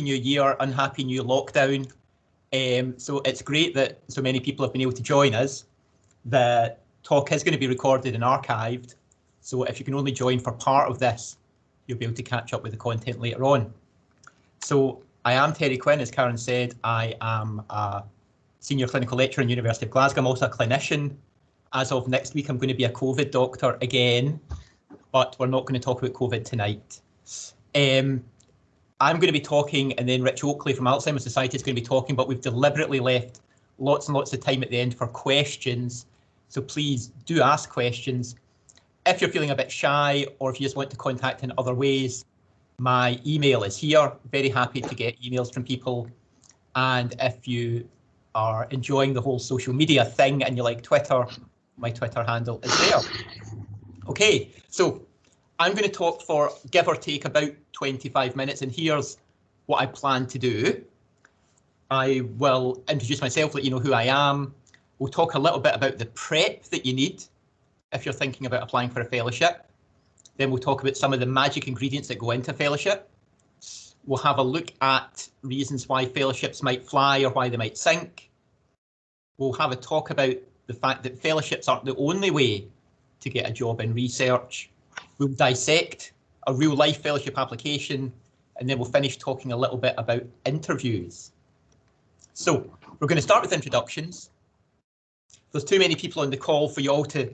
New Year, unhappy new lockdown. So it's great that so many people have been able to join us. The talk is going to be recorded and archived, so if you can only join for part of this, you'll be able to catch up with the content later on. So I am Terry Quinn, as Karen said. I am a senior clinical lecturer in the University of Glasgow. I'm also a clinician. As of next week, I'm going to be a COVID doctor again, but we're not going to talk about COVID tonight. I'm going to be talking, and then Rich Oakley from Alzheimer Society is going to be talking, but we've deliberately left lots and lots of time at the end for questions. So please do ask questions. If you're feeling a bit shy, or if you just want to contact in other ways, my email is here. Very happy to get emails from people. And if you are enjoying the whole social media thing and you like Twitter, my Twitter handle is there. Okay, so I'm going to talk for give or take about 25 minutes, and here's what I plan to do. I will introduce myself, let you know who I am. We'll talk a little bit about the prep that you need if you're thinking about applying for a fellowship. Then we'll talk about some of the magic ingredients that go into fellowship. We'll have a look at reasons why fellowships might fly or why they might sink. We'll have a talk about the fact that fellowships aren't the only way to get a job in research. We'll dissect a real life fellowship application, and then we'll finish talking a little bit about interviews. So we're going to start with introductions. There's too many people on the call for you all to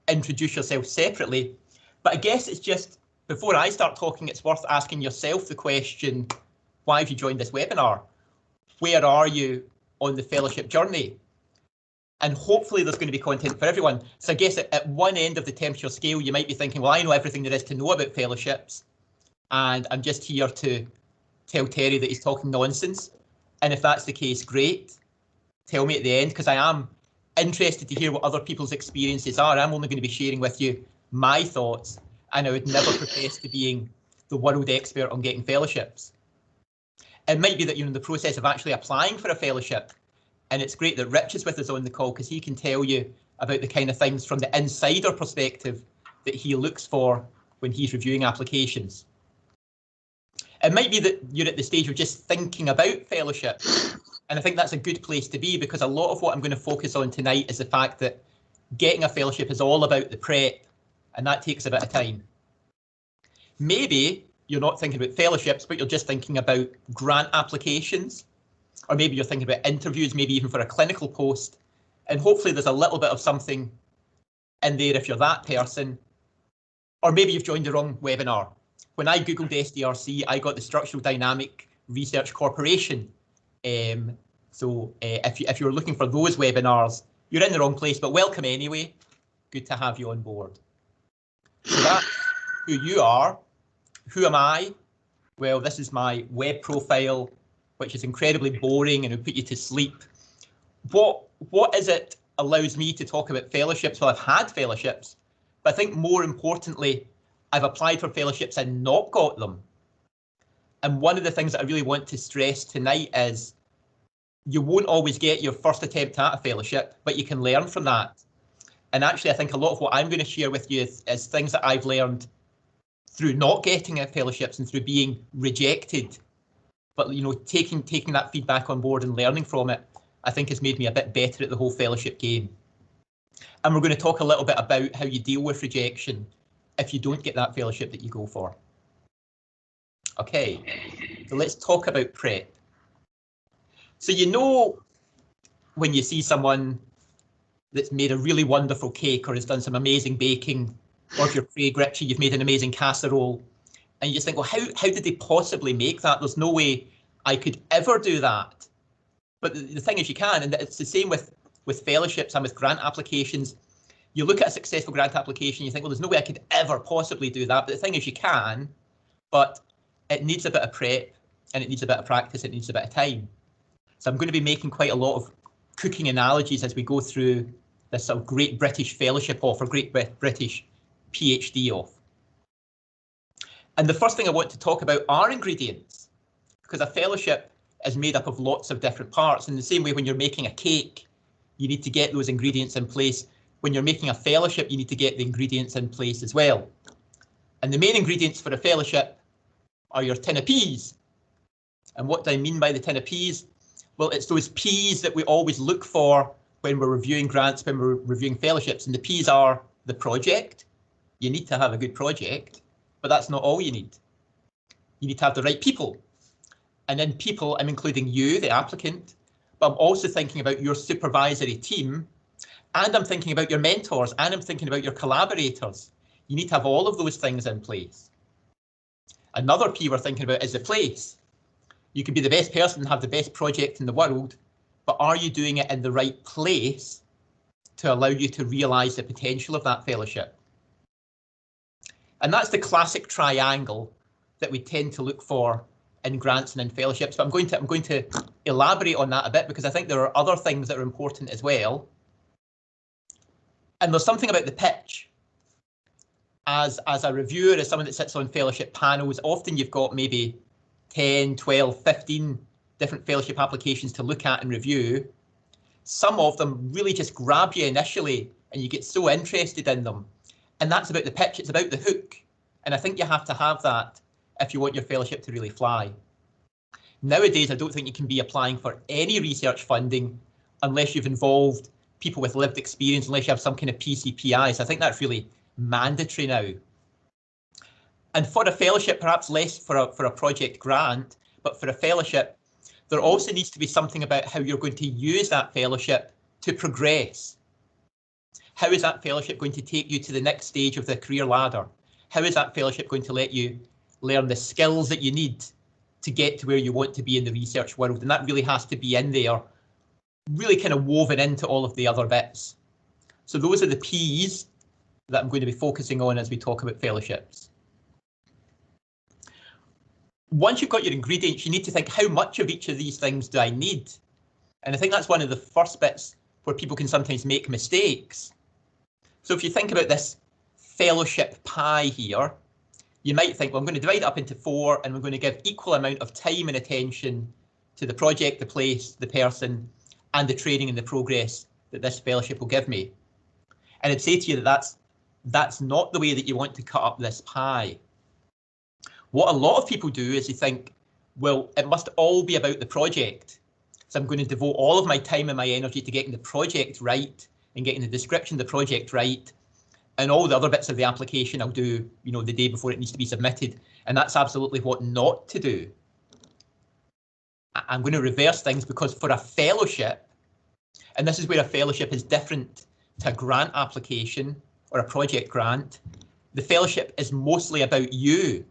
introduce yourself separately, but I guess it's just, before I start talking, it's worth asking yourself the question, why have you joined this webinar? Where are you on the fellowship journey? And hopefully there's going to be content for everyone. So I guess at one end of the temperature scale, you might be thinking, well, I know everything there is to know about fellowships, and I'm just here to tell Terry that he's talking nonsense. And if that's the case, great. Tell me at the end, because I am interested to hear what other people's experiences are. I'm only going to be sharing with you my thoughts, and I would never profess to being the world expert on getting fellowships. It might be that you're in the process of actually applying for a fellowship, and it's great that Rich is with us on the call because he can tell you about the kind of things from the insider perspective that he looks for when he's reviewing applications. It might be that you're at the stage of just thinking about fellowship, and I think that's a good place to be, because a lot of what I'm going to focus on tonight is the fact that getting a fellowship is all about the prep, and that takes a bit of time. Maybe you're not thinking about fellowships, but you're just thinking about grant applications, or maybe you're thinking about interviews, maybe even for a clinical post, and hopefully there's a little bit of something in there if you're that person. Or maybe you've joined the wrong webinar. When I googled SDRC, I got the Structural Dynamic Research Corporation. So if you're looking for those webinars, you're in the wrong place, but welcome anyway. Good to have you on board. So that's who you are. Who am I? Well, this is my web profile, which is incredibly boring and will put you to sleep. What is it allows me to talk about fellowships? Well, I've had fellowships, but I think more importantly, I've applied for fellowships and not got them. And one of the things that I really want to stress tonight is you won't always get your first attempt at a fellowship, but you can learn from that. And actually, I think a lot of what I'm going to share with you is things that I've learned through not getting a fellowships and through being rejected. But, you know, taking that feedback on board and learning from it, I think has made me a bit better at the whole fellowship game. And we're going to talk a little bit about how you deal with rejection if you don't get that fellowship that you go for. Okay, so let's talk about prep. So you know when you see someone that's made a really wonderful cake or has done some amazing baking, or if you're Craig Ritchie, you've made an amazing casserole, and you just think, well, how did they possibly make that? There's no way I could ever do that. But the thing is, you can, and it's the same with fellowships and with grant applications. You look at a successful grant application, you think, well, there's no way I could ever possibly do that. But the thing is, you can, but it needs a bit of prep, and it needs a bit of practice, it needs a bit of time. So I'm going to be making quite a lot of cooking analogies as we go through this sort of Great British Fellowship off, or Great British PhD off. And the first thing I want to talk about are ingredients, because a fellowship is made up of lots of different parts. In the same way, when you're making a cake, you need to get those ingredients in place. When you're making a fellowship, you need to get the ingredients in place as well. And the main ingredients for a fellowship are your tin of peas. And what do I mean by the 10 of P's? Well, it's those P's that we always look for when we're reviewing grants, when we're reviewing fellowships. And the P's are the project. You need to have a good project, but that's not all you need. You need to have the right people. And in people, I'm including you, the applicant, but I'm also thinking about your supervisory team, and I'm thinking about your mentors, and I'm thinking about your collaborators. You need to have all of those things in place. Another P we're thinking about is the place. You could be the best person and have the best project in the world, but are you doing it in the right place to allow you to realise the potential of that fellowship? And that's the classic triangle that we tend to look for in grants and in fellowships. But I'm going to elaborate on that a bit, because I think there are other things that are important as well. And there's something about the pitch. As a reviewer, as someone that sits on fellowship panels, often you've got maybe 10, 12, 15 different fellowship applications to look at and review. Some of them really just grab you initially and you get so interested in them. And that's about the pitch, it's about the hook. And I think you have to have that if you want your fellowship to really fly. Nowadays, I don't think you can be applying for any research funding unless you've involved people with lived experience, unless you have some kind of PCPI. So I think that's really mandatory now. And for a fellowship, perhaps less for a project grant, but for a fellowship, there also needs to be something about how you're going to use that fellowship to progress. How is that fellowship going to take you to the next stage of the career ladder? How is that fellowship going to let you learn the skills that you need to get to where you want to be in the research world? And that really has to be in there, really kind of woven into all of the other bits. So those are the P's that I'm going to be focusing on as we talk about fellowships. Once you've got your ingredients, you need to think, how much of each of these things do I need? And I think that's one of the first bits where people can sometimes make mistakes. So if you think about this fellowship pie here, you might think, well, I'm going to divide it up into 4 and we're going to give equal amount of time and attention to the project, the place, the person, and the training and the progress that this fellowship will give me. And I'd say to you that that's not the way that you want to cut up this pie. What a lot of people do is they think, well, it must all be about the project. So I'm going to devote all of my time and my energy to getting the project right and getting the description of the project right. And all the other bits of the application I'll do, you know, the day before it needs to be submitted. And that's absolutely what not to do. I'm going to reverse things, because for a fellowship, and this is where a fellowship is different to a grant application or a project grant, the fellowship is mostly about you.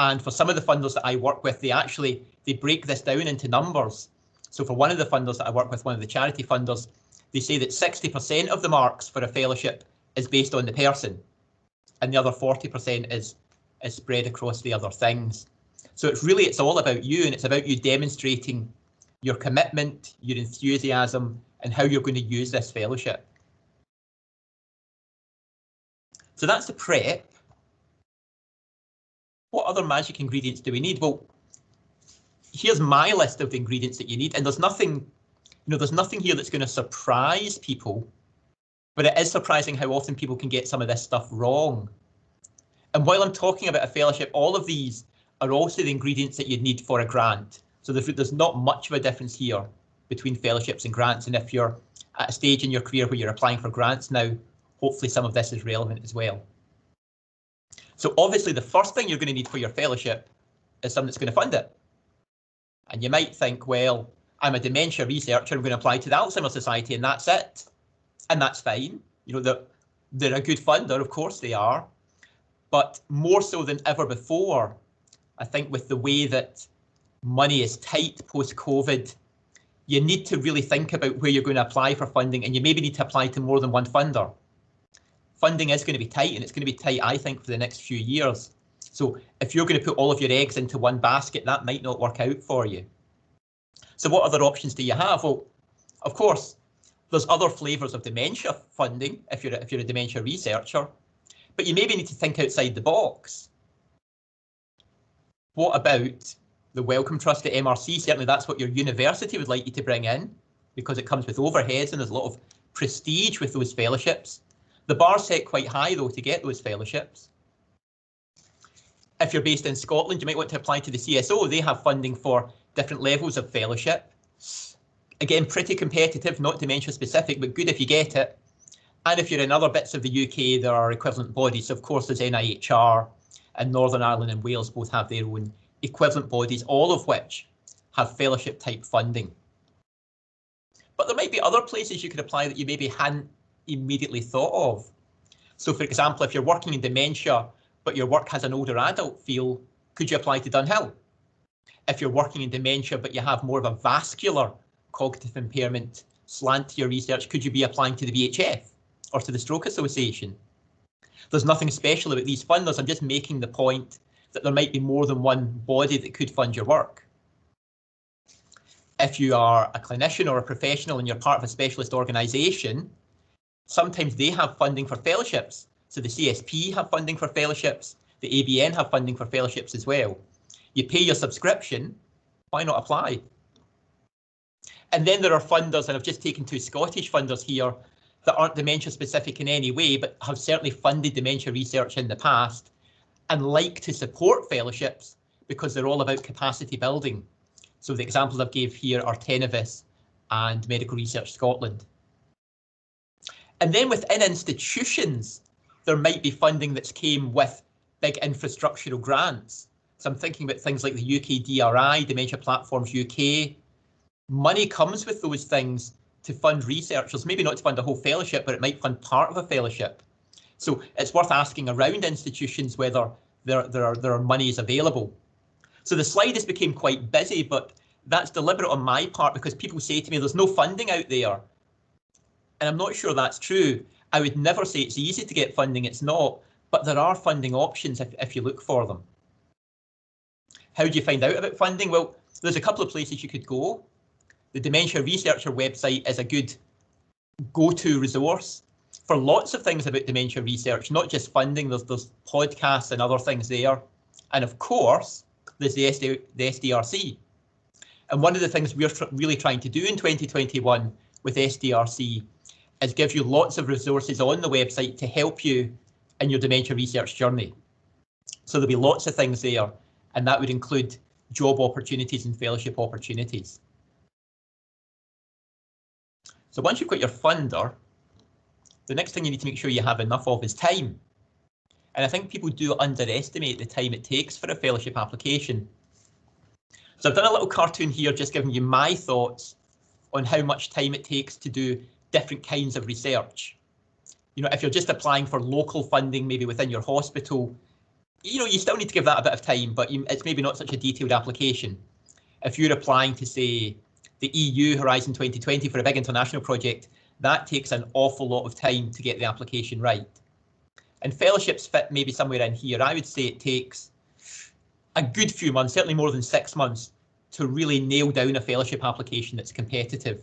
And for some of the funders that I work with, they break this down into numbers. So for one of the funders that I work with, one of the charity funders, they say that 60% of the marks for a fellowship is based on the person, and the other 40% is spread across the other things. So it's all about you, and it's about you demonstrating your commitment, your enthusiasm, and how you're going to use this fellowship. So that's the prep. What other magic ingredients do we need? Well, here's my list of the ingredients that you need, and there's nothing here that's going to surprise people, but it is surprising how often people can get some of this stuff wrong. And while I'm talking about a fellowship, all of these are also the ingredients that you'd need for a grant. So there's not much of a difference here between fellowships and grants. And if you're at a stage in your career where you're applying for grants now, hopefully some of this is relevant as well. So obviously the first thing you're going to need for your fellowship is someone that's going to fund it. And you might think, well, I'm a dementia researcher, I'm going to apply to the Alzheimer Society and that's it. And that's fine. You know, they're a good funder, of course they are. But more so than ever before, I think with the way that money is tight post-COVID, you need to really think about where you're going to apply for funding, and you maybe need to apply to more than one funder. Funding is going to be tight, and it's going to be tight, I think, for the next few years. So if you're going to put all of your eggs into one basket, that might not work out for you. So what other options do you have? Well, of course, there's other flavours of dementia funding if you're a dementia researcher, but you maybe need to think outside the box. What about the Wellcome Trust at MRC? Certainly that's what your university would like you to bring in, because it comes with overheads and there's a lot of prestige with those fellowships. The bar's set quite high though to get those fellowships. If you're based in Scotland, you might want to apply to the CSO. They have funding for different levels of fellowship. Again, pretty competitive, not dementia specific, but good if you get it. And if you're in other bits of the UK, there are equivalent bodies. So of course, there's NIHR, and Northern Ireland and Wales both have their own equivalent bodies, all of which have fellowship type funding. But there might be other places you could apply that you maybe hadn't immediately thought of. So for example, if you're working in dementia, but your work has an older adult feel, could you apply to Dunhill? If you're working in dementia, but you have more of a vascular cognitive impairment slant to your research, could you be applying to the VHF or to the Stroke Association? There's nothing special about these funders. I'm just making the point that there might be more than one body that could fund your work. If you are a clinician or a professional and you're part of a specialist organisation, sometimes they have funding for fellowships. So the CSP have funding for fellowships, the ABN have funding for fellowships as well. You pay your subscription, why not apply? And then there are funders, and I've just taken two Scottish funders here that aren't dementia specific in any way, but have certainly funded dementia research in the past and like to support fellowships because they're all about capacity building. So the examples I've gave here are Tenevis and Medical Research Scotland. And then within institutions, there might be funding that's came with big infrastructural grants. So I'm thinking about things like the UK DRI, Dementia Platforms UK. Money comes with those things to fund researchers, maybe not to fund a whole fellowship, but it might fund part of a fellowship. So it's worth asking around institutions whether there are monies available. So the slide has become quite busy, but that's deliberate on my part because people say to me, there's no funding out there. And I'm not sure that's true. I would never say it's easy to get funding, it's not, but there are funding options if you look for them. How do you find out about funding? Well, there's a couple of places you could go. The Dementia Researcher website is a good go-to resource for lots of things about dementia research, not just funding. There's podcasts and other things there. And of course, there's the SDRC. And one of the things we're really trying to do in 2021 with SDRC is give you lots of resources on the website to help you in your dementia research journey. So there'll be lots of things there, and that would include job opportunities and fellowship opportunities. So once you've got your funder, the next thing you need to make sure you have enough of is time. And I think people do underestimate the time it takes for a fellowship application. So I've done a little cartoon here just giving you my thoughts on how much time it takes to do different kinds of research. You know, if you're just applying for local funding, maybe within your hospital, you know, you still need to give that a bit of time, but it's maybe not such a detailed application. If you're applying to, say, the EU Horizon 2020 for a big international project, that takes an awful lot of time to get the application right. And fellowships fit maybe somewhere in here. I would say it takes a good few months, certainly more than 6 months, to really nail down a fellowship application that's competitive.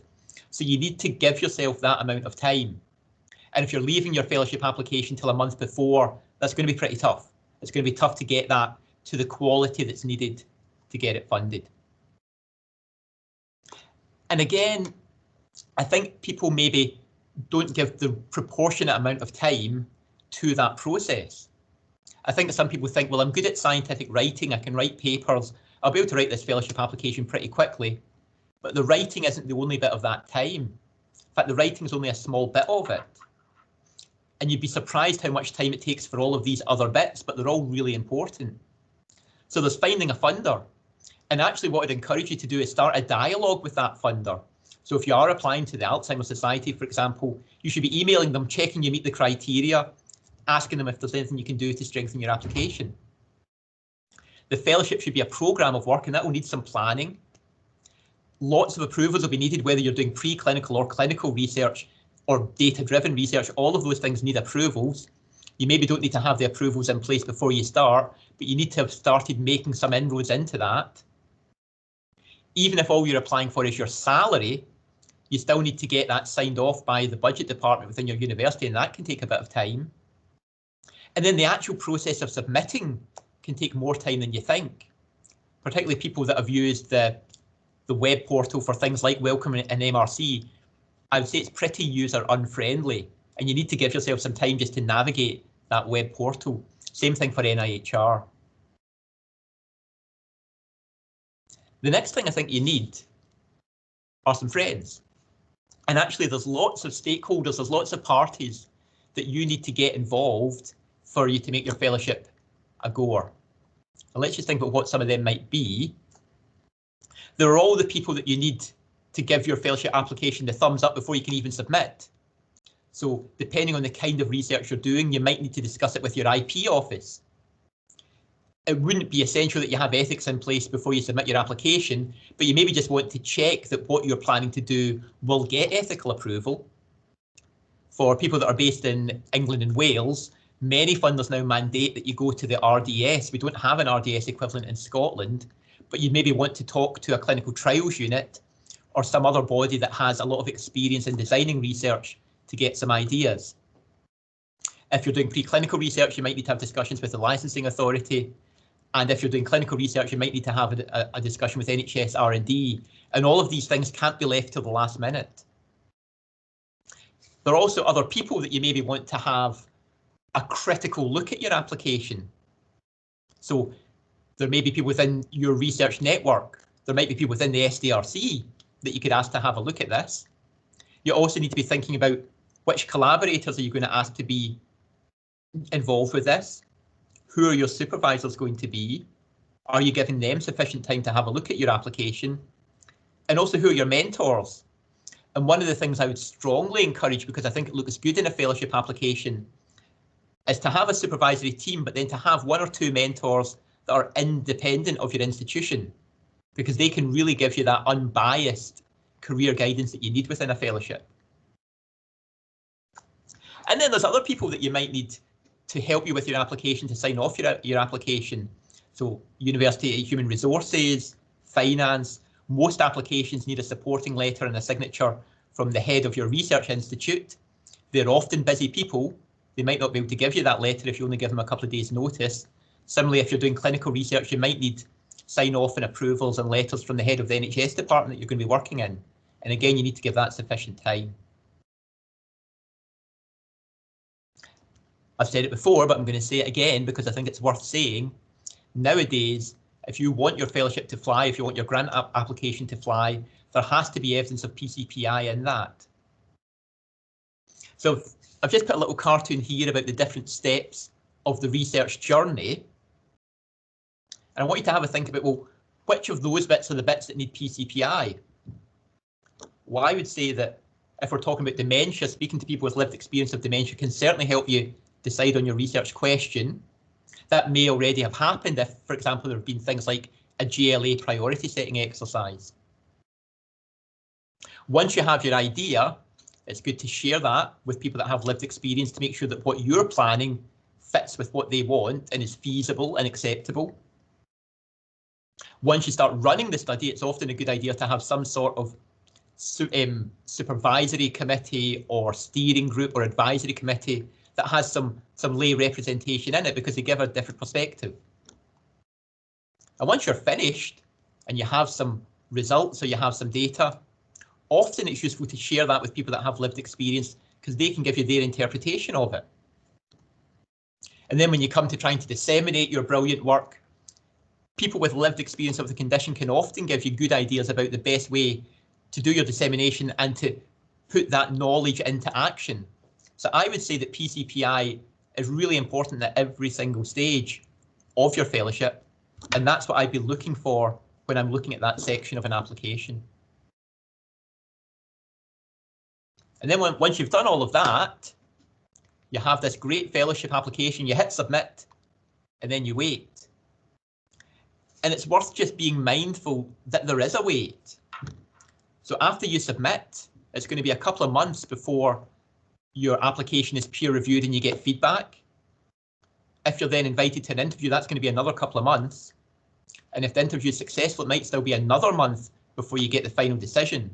So you need to give yourself that amount of time. And if you're leaving your fellowship application till a month before, that's going to be pretty tough. It's going to be tough to get that to the quality that's needed to get it funded. And again, I think people maybe don't give the proportionate amount of time to that process. I think some people think, well, I'm good at scientific writing, I can write papers, I'll be able to write this fellowship application pretty quickly. But the writing isn't the only bit of that time. In fact, the writing is only a small bit of it. And you'd be surprised how much time it takes for all of these other bits, but they're all really important. So there's finding a funder. And actually what I'd encourage you to do is start a dialogue with that funder. So if you are applying to the Alzheimer Society, for example, you should be emailing them, checking you meet the criteria, asking them if there's anything you can do to strengthen your application. The fellowship should be a programme of work, and that will need some planning. Lots of approvals will be needed, whether you're doing preclinical or clinical research or data-driven research. All of those things need approvals. You maybe don't need to have the approvals in place before you start, but you need to have started making some inroads into that. Even if all you're applying for is your salary, you still need to get that signed off by the budget department within your university, and that can take a bit of time. And then the actual process of submitting can take more time than you think, particularly people that have used the web portal for things like Welcome and MRC. I would say it's pretty user unfriendly, and you need to give yourself some time just to navigate that web portal. Same thing for NIHR. The next thing I think you need are some friends. And actually there's lots of stakeholders, there's lots of parties that you need to get involved for you to make your fellowship a goer. And let's just think about what some of them might be. There are all the people that you need to give your fellowship application the thumbs up before you can even submit. So depending on the kind of research you're doing, you might need to discuss it with your IP office. It wouldn't be essential that you have ethics in place before you submit your application, but you maybe just want to check that what you're planning to do will get ethical approval. For people that are based in England and Wales, many funders now mandate that you go to the RDS. We don't have an RDS equivalent in Scotland, but you maybe want to talk to a clinical trials unit or some other body that has a lot of experience in designing research to get some ideas. If you're doing preclinical research, you might need to have discussions with the licensing authority. And if you're doing clinical research, you might need to have a discussion with NHS R&D. And all of these things can't be left till the last minute. There are also other people that you maybe want to have a critical look at your application. So there may be people within your research network. There might be people within the SDRC that you could ask to have a look at this. You also need to be thinking about which collaborators are you going to ask to be involved with this? Who are your supervisors going to be? Are you giving them sufficient time to have a look at your application? And also, who are your mentors? And one of the things I would strongly encourage, because I think it looks good in a fellowship application, is to have a supervisory team, but then to have 1 or 2 mentors that are independent of your institution, because they can really give you that unbiased career guidance that you need within a fellowship. And then there's other people that you might need to help you with your application, to sign off your application. So University Human Resources, Finance. Most applications need a supporting letter and a signature from the head of your research institute. They're often busy people. They might not be able to give you that letter if you only give them a couple of days' notice. Similarly, if you're doing clinical research, you might need sign off and approvals and letters from the head of the NHS department that you're going to be working in. And again, you need to give that sufficient time. I've said it before, but I'm going to say it again because I think it's worth saying. Nowadays, if you want your fellowship to fly, if you want your grant application to fly, there has to be evidence of PCPI in that. So I've just put a little cartoon here about the different steps of the research journey. And I want you to have a think about, well, which of those bits are the bits that need PCPI? Well, I would say that if we're talking about dementia, speaking to people with lived experience of dementia can certainly help you decide on your research question. That may already have happened if, for example, there have been things like a GLA priority setting exercise. Once you have your idea, it's good to share that with people that have lived experience to make sure that what you're planning fits with what they want and is feasible and acceptable. Once you start running the study, it's often a good idea to have some sort of supervisory committee or steering group or advisory committee that has some lay representation in it, because they give a different perspective. And once you're finished and you have some results or you have some data, often it's useful to share that with people that have lived experience, because they can give you their interpretation of it. And then when you come to trying to disseminate your brilliant work, people with lived experience of the condition can often give you good ideas about the best way to do your dissemination and to put that knowledge into action. So I would say that PCPI is really important at every single stage of your fellowship, and that's what I'd be looking for when I'm looking at that section of an application. And then once you've done all of that, you have this great fellowship application, you hit submit, and then you wait. And it's worth just being mindful that there is a wait. So after you submit, it's going to be a couple of months before your application is peer reviewed and you get feedback. If you're then invited to an interview, that's going to be another couple of months. And if the interview is successful, it might still be another month before you get the final decision.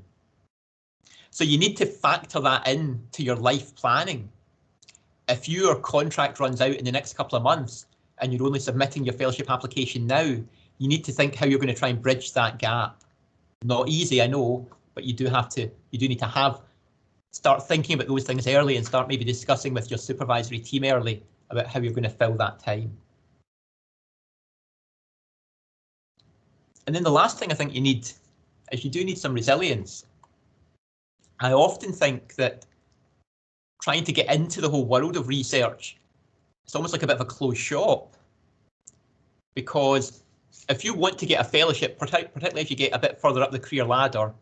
So you need to factor that in to your life planning. If your contract runs out in the next couple of months and you're only submitting your fellowship application now, you need to think how you're going to try and bridge that gap. Not easy, I know, but you do need to start thinking about those things early and start maybe discussing with your supervisory team early about how you're going to fill that time. And then the last thing I think you need is you do need some resilience. I often think that trying to get into the whole world of research, it's almost like a bit of a closed shop. Because if you want to get a fellowship, particularly as you get a bit further up the career ladder,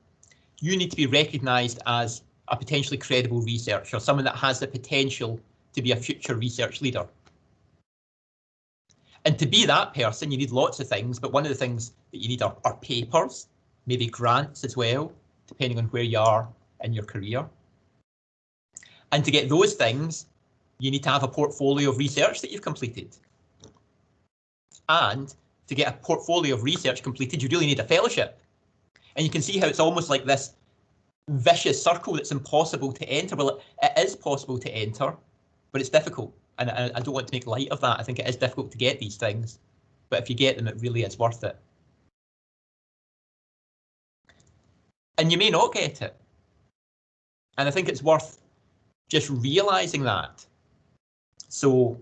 you need to be recognised as a potentially credible researcher, someone that has the potential to be a future research leader. And to be that person, you need lots of things, but one of the things that you need are papers, maybe grants as well, depending on where you are in your career. And to get those things, you need to have a portfolio of research that you've completed. And to get a portfolio of research completed, you really need a fellowship. And you can see how it's almost like this vicious circle that's impossible to enter. Well, it is possible to enter, but it's difficult. And I don't want to make light of that. I think it is difficult to get these things, but if you get them, it really is worth it. And you may not get it. And I think it's worth just realising that. So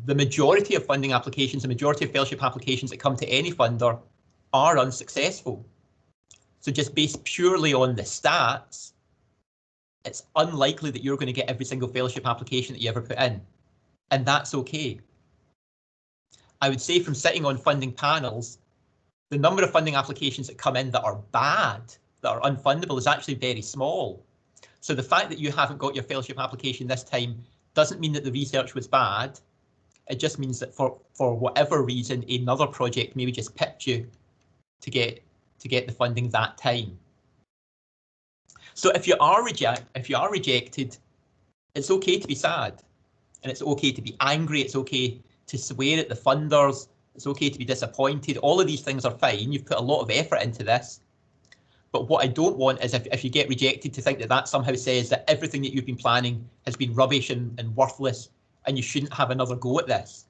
the majority of funding applications, the majority of fellowship applications that come to any funder are unsuccessful. So just based purely on the stats, it's unlikely that you're going to get every single fellowship application that you ever put in. And that's okay. I would say from sitting on funding panels, the number of funding applications that come in that are bad, that are unfundable, is actually very small. So the fact that you haven't got your fellowship application this time doesn't mean that the research was bad. It just means that for whatever reason, another project maybe just pipped you to get the funding that time. So if you are rejected, it's okay to be sad, and it's okay to be angry. It's okay to swear at the funders. It's okay to be disappointed. All of these things are fine. You've put a lot of effort into this. But what I don't want is if you get rejected to think that that somehow says that everything that you've been planning has been rubbish and worthless, and you shouldn't have another go at this.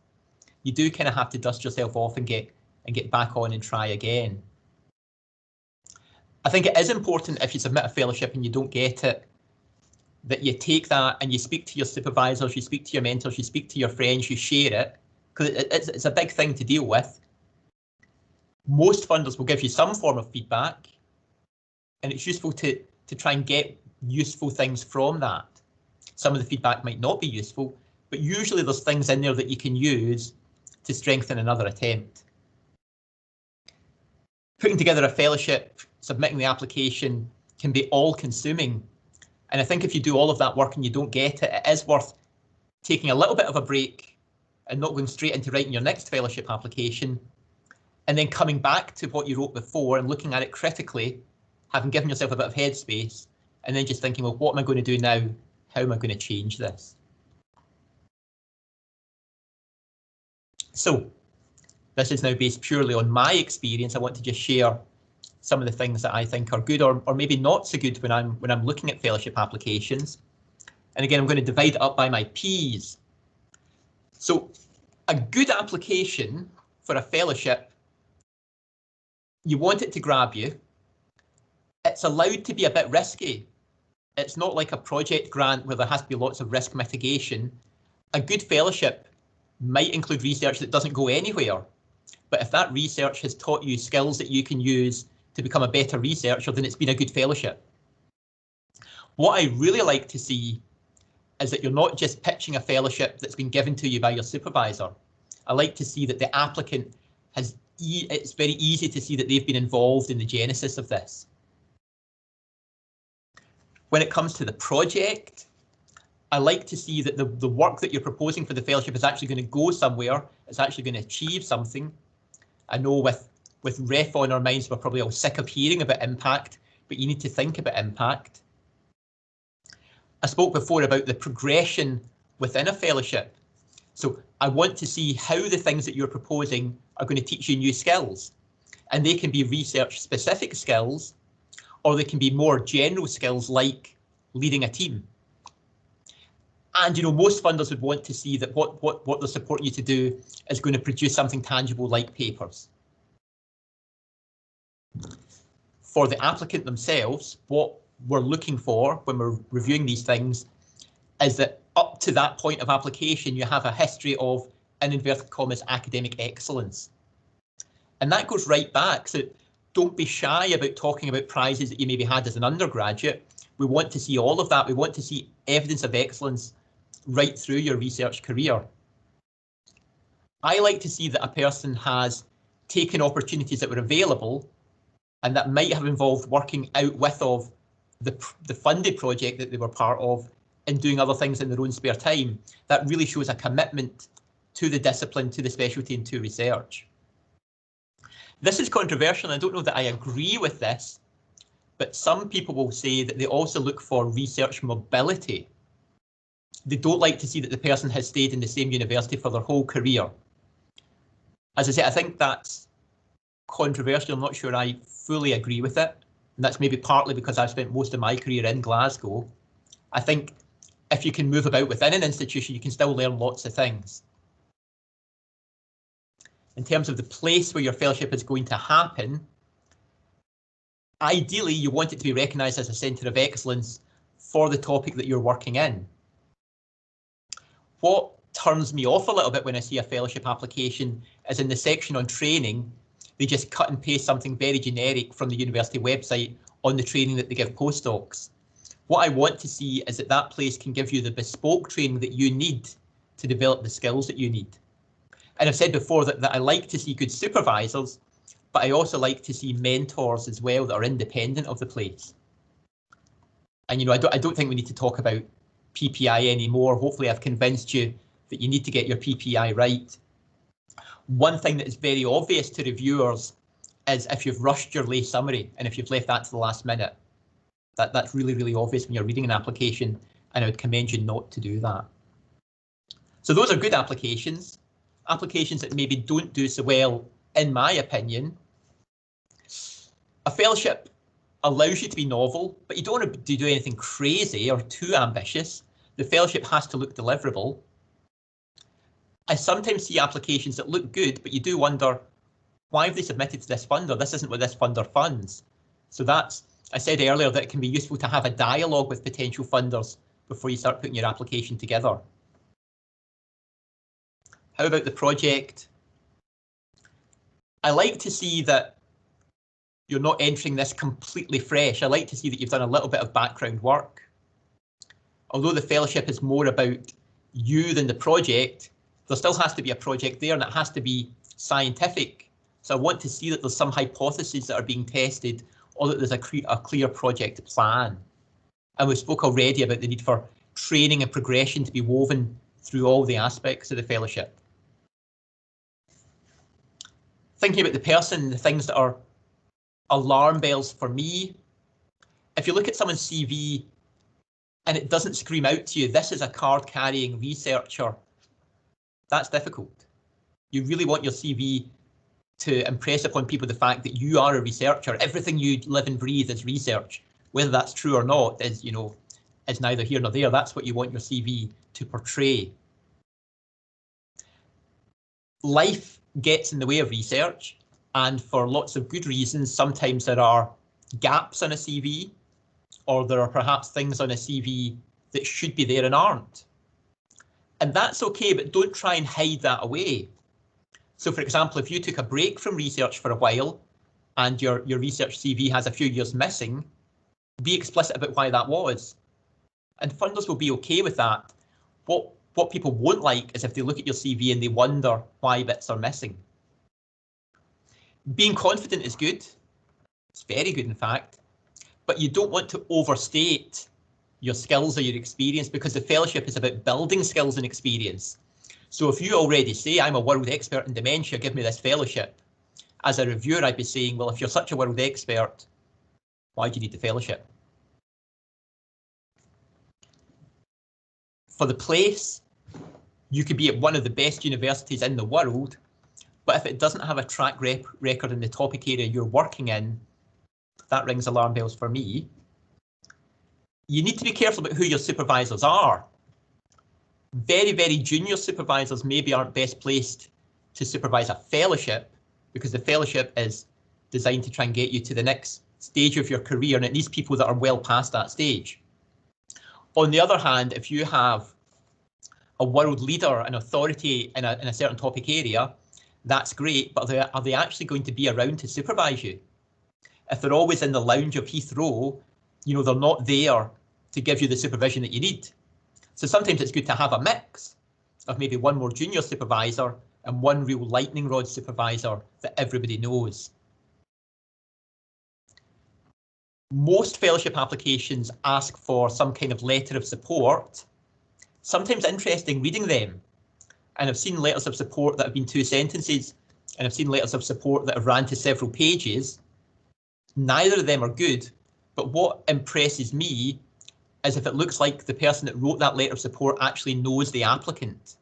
You do kind of have to dust yourself off and get back on and try again. I think it is important if you submit a fellowship and you don't get it, that you take that and you speak to your supervisors, you speak to your mentors, you speak to your friends, you share it, because it's a big thing to deal with. Most funders will give you some form of feedback, and it's useful to try and get useful things from that. Some of the feedback might not be useful, but usually there's things in there that you can use to strengthen another attempt. Putting together a fellowship, submitting the application can be all-consuming. And I think if you do all of that work and you don't get it, it is worth taking a little bit of a break and not going straight into writing your next fellowship application, and then coming back to what you wrote before and looking at it critically, having given yourself a bit of headspace, and then just thinking, well, what am I going to do now? How am I going to change this? So this is now based purely on my experience. I want to just share some of the things that I think are good or maybe not so good when I'm looking at fellowship applications. And again, I'm going to divide it up by my P's. So a good application for a fellowship, you want it to grab you. It's allowed to be a bit risky. It's not like a project grant where there has to be lots of risk mitigation. A good fellowship might include research that doesn't go anywhere. But if that research has taught you skills that you can use to become a better researcher, then it's been a good fellowship. What I really like to see is that you're not just pitching a fellowship that's been given to you by your supervisor. I like to see that the applicant has, it's very easy to see that they've been involved in the genesis of this. When it comes to the project, I like to see that the work that you're proposing for the fellowship is actually going to go somewhere. It's actually going to achieve something. I know with REF on our minds, we're probably all sick of hearing about impact, but you need to think about impact. I spoke before about the progression within a fellowship. So I want to see how the things that you're proposing are going to teach you new skills. And they can be research specific skills, or they can be more general skills like leading a team. And, you know, most funders would want to see that what they're supporting you to do is going to produce something tangible like papers. For the applicant themselves, what we're looking for when we're reviewing these things is that up to that point of application, you have a history of, in inverted commas, academic excellence. And that goes right back. So don't be shy about talking about prizes that you maybe had as an undergraduate. We want to see all of that. We want to see evidence of excellence right through your research career. I like to see that a person has taken opportunities that were available and that might have involved working out with of the funded project that they were part of and doing other things in their own spare time. That really shows a commitment to the discipline, to the specialty, and to research. This is controversial, and I don't know that I agree with this, but some people will say that they also look for research mobility. They don't like to see that the person has stayed in the same university for their whole career. As I say, I think that's controversial. I'm not sure I fully agree with it. And that's maybe partly because I've spent most of my career in Glasgow. I think if you can move about within an institution, you can still learn lots of things. In terms of the place where your fellowship is going to happen, ideally you want it to be recognised as a centre of excellence for the topic that you're working in. What turns me off a little bit when I see a fellowship application is in the section on training, they just cut and paste something very generic from the university website on the training that they give postdocs. What I want to see is that that place can give you the bespoke training that you need to develop the skills that you need. And I've said before that I like to see good supervisors, but I also like to see mentors as well that are independent of the place. And I don't think we need to talk about PPI anymore. Hopefully I've convinced you that you need to get your PPI right. One thing that is very obvious to reviewers is if you've rushed your lay summary and if you've left that to the last minute. That's really, really obvious when you're reading an application, and I would commend you not to do that. So those are good applications. Applications that maybe don't do so well, in my opinion. A fellowship allows you to be novel, but you don't want to do anything crazy or too ambitious. The fellowship has to look deliverable. I sometimes see applications that look good, but you do wonder, why have they submitted to this funder? This isn't what this funder funds. So I said earlier that it can be useful to have a dialogue with potential funders before you start putting your application together. How about the project? I like to see that you're not entering this completely fresh. I like to see that you've done a little bit of background work. Although the fellowship is more about you than the project, there still has to be a project there, and it has to be scientific. So I want to see that there's some hypotheses that are being tested, or that there's a clear project plan. And we spoke already about the need for training and progression to be woven through all the aspects of the fellowship. Thinking about the person, the things that are alarm bells for me. If you look at someone's CV and it doesn't scream out to you, this is a card-carrying researcher, that's difficult. You really want your CV to impress upon people the fact that you are a researcher. Everything you live and breathe is research. Whether that's true or not is, is neither here nor there. That's what you want your CV to portray. Life gets in the way of research, and for lots of good reasons. Sometimes there are gaps on a CV, or there are perhaps things on a CV that should be there and aren't. And that's okay, but don't try and hide that away. So for example, if you took a break from research for a while and your research CV has a few years missing, be explicit about why that was. And funders will be okay with that. What people won't like is if they look at your CV and they wonder why bits are missing. Being confident is good. It's very good, in fact, but you don't want to overstate your skills or your experience, because the fellowship is about building skills and experience. So if you already say, I'm a world expert in dementia, give me this fellowship, as a reviewer, I'd be saying, well, if you're such a world expert, why do you need the fellowship? For the place, you could be at one of the best universities in the world, but if it doesn't have a track record in the topic area you're working in, that rings alarm bells for me. You need to be careful about who your supervisors are. Very, very junior supervisors maybe aren't best placed to supervise a fellowship, because the fellowship is designed to try and get you to the next stage of your career, and it needs people that are well past that stage. On the other hand, if you have a world leader, an authority in a certain topic area, that's great, but are they actually going to be around to supervise you? If they're always in the lounge of Heathrow, you know, they're not there to give you the supervision that you need. So sometimes it's good to have a mix of maybe one more junior supervisor and one real lightning rod supervisor that everybody knows. Most fellowship applications ask for some kind of letter of support. Sometimes interesting reading them. And I've seen letters of support that have been 2 sentences, and I've seen letters of support that have ran to several pages. Neither of them are good, but what impresses me is if it looks like the person that wrote that letter of support actually knows the applicant.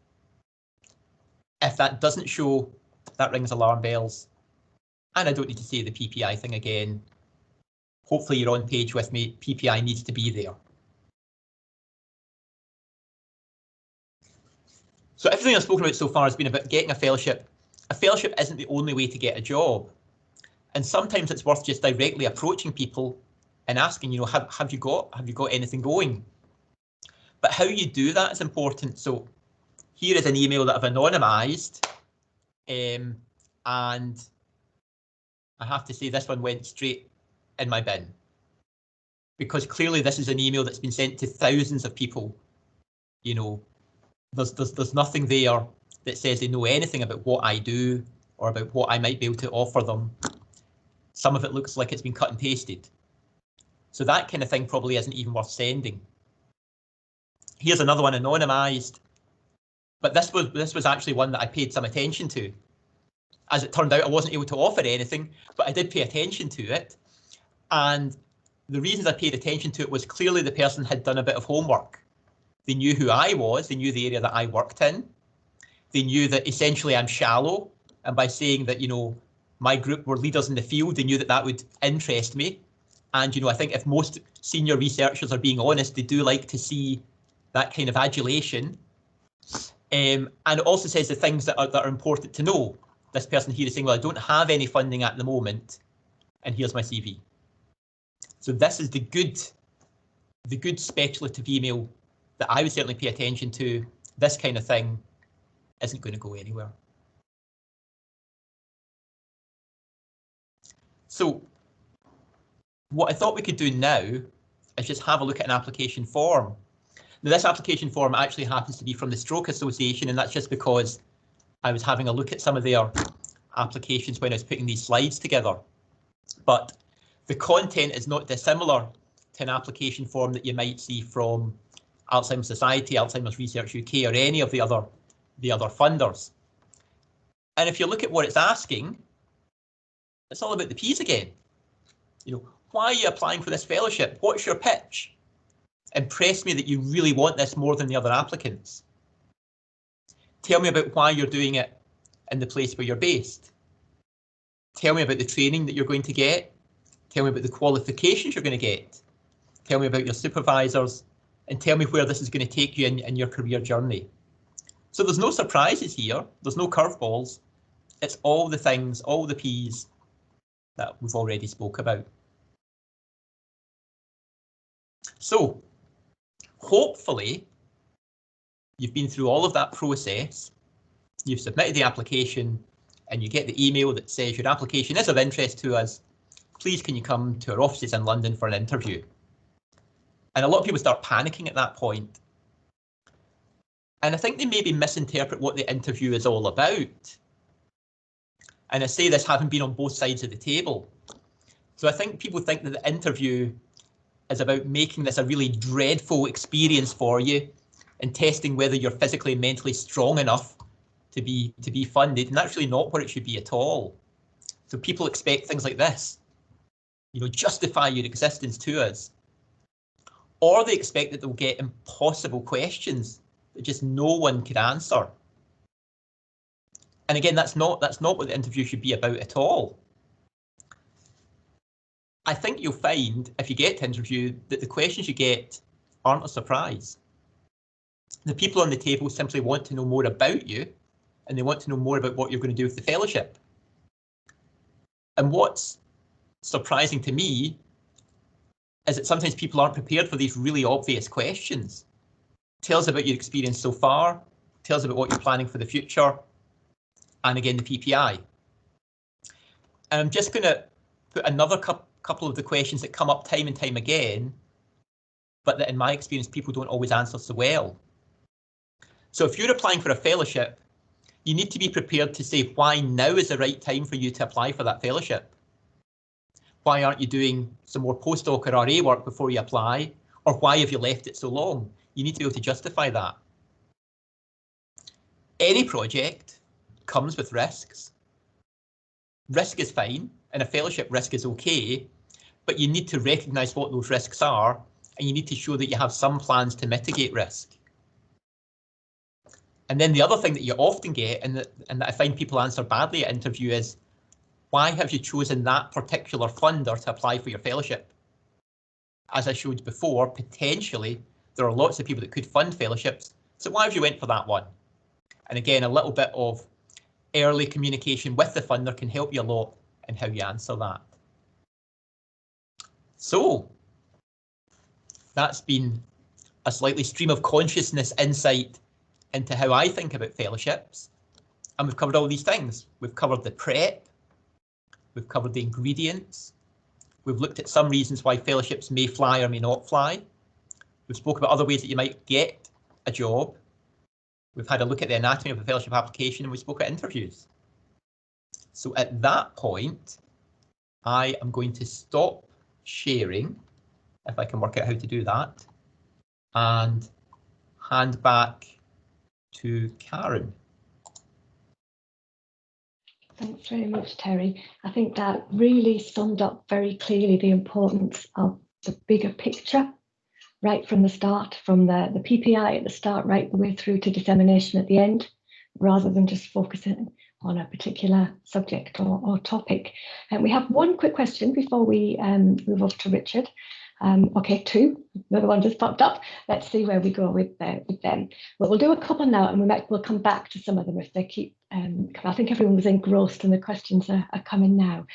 If that doesn't show, that rings alarm bells. And I don't need to say the PPI thing again. Hopefully you're on page with me. PPI needs to be there. So everything I've spoken about so far has been about getting a fellowship. A fellowship isn't the only way to get a job. And sometimes it's worth just directly approaching people and asking, you know, have you got anything going? But how you do that is important. So here is an email that I've anonymized. And I have to say this one went straight in my bin, because clearly this is an email that's been sent to thousands of people. You know, there's nothing there that says they know anything about what I do or about what I might be able to offer them. Some of it looks like it's been cut and pasted. So that kind of thing probably isn't even worth sending. Here's another one anonymized, but this was actually one that I paid some attention to. As it turned out, I wasn't able to offer anything, but I did pay attention to it. And the reasons I paid attention to it was clearly the person had done a bit of homework. They knew who I was, they knew the area that I worked in. They knew that essentially I'm shallow, and by saying that, you know, my group were leaders in the field, they knew that that would interest me. And, you know, I think if most senior researchers are being honest, they do like to see that kind of adulation. And it also says the things that are important to know. This person here is saying, well, I don't have any funding at the moment, and here's my CV. So this is the good speculative email that I would certainly pay attention to. This kind of thing isn't going to go anywhere. So what I thought we could do now is just have a look at an application form. Now, this application form actually happens to be from the Stroke Association, and that's just because I was having a look at some of their applications when I was putting these slides together. But the content is not dissimilar to an application form that you might see from Alzheimer's Society, Alzheimer's Research UK, or any of the other funders. And if you look at what it's asking, it's all about the P's again. You know, why are you applying for this fellowship? What's your pitch? Impress me that you really want this more than the other applicants. Tell me about why you're doing it in the place where you're based. Tell me about the training that you're going to get. Tell me about the qualifications you're going to get. Tell me about your supervisors, and tell me where this is going to take you in your career journey. So there's no surprises here. There's no curveballs. It's all the things, all the P's that we've already spoke about. So hopefully you've been through all of that process, you've submitted the application, and you get the email that says your application is of interest to us. Please can you come to our offices in London for an interview? And a lot of people start panicking at that point. And I think they maybe misinterpret what the interview is all about. And I say this having been on both sides of the table. So I think people think that the interview is about making this a really dreadful experience for you and testing whether you're physically and mentally strong enough to be funded. And that's really not what it should be at all. So people expect things like this, you know, justify your existence to us. Or they expect that they'll get impossible questions that just no one could answer. And again, that's not what the interview should be about at all. I think you'll find, if you get to interview, that the questions you get aren't a surprise. The people on the table simply want to know more about you, and they want to know more about what you're going to do with the fellowship. And what's surprising to me is that sometimes people aren't prepared for these really obvious questions. Tell us about your experience so far. Tell us about what you're planning for the future. and again the PPI. And I'm just going to put another couple of the questions that come up time and time again, but that in my experience people don't always answer so well. So if you're applying for a fellowship, you need to be prepared to say why now is the right time for you to apply for that fellowship. Why aren't you doing some more postdoc or RA work before you apply? Or why have you left it so long? You need to be able to justify that. Any project comes with risks. Risk is fine, and a fellowship risk is okay, but you need to recognise what those risks are, and you need to show that you have some plans to mitigate risk. And then the other thing that you often get, and that I find people answer badly at interview, is why have you chosen that particular funder to apply for your fellowship? As I showed before, potentially there are lots of people that could fund fellowships, so why have you went for that one? And again, a little bit of early communication with the funder can help you a lot in how you answer that. So that's been a slightly stream of consciousness insight into how I think about fellowships. And we've covered all these things. We've covered the prep, we've covered the ingredients, we've looked at some reasons why fellowships may fly or may not fly. We've spoken about other ways that you might get a job. We've had a look at the anatomy of a fellowship application, and we spoke at interviews. So at that point, I am going to stop sharing, if I can work out how to do that, and hand back to Karen. Thanks very much, Terry. I think that really summed up very clearly the importance of the bigger picture right from the start, from the PPI at the start right the way through to dissemination at the end, rather than just focusing on a particular subject or topic. And we have one quick question before we move off to Richard. Okay, two. Another one just popped up. Let's see where we go with them. Well, we'll do a couple now, and we'll come back to some of them if they keep. I think everyone was engrossed, and the questions are coming now.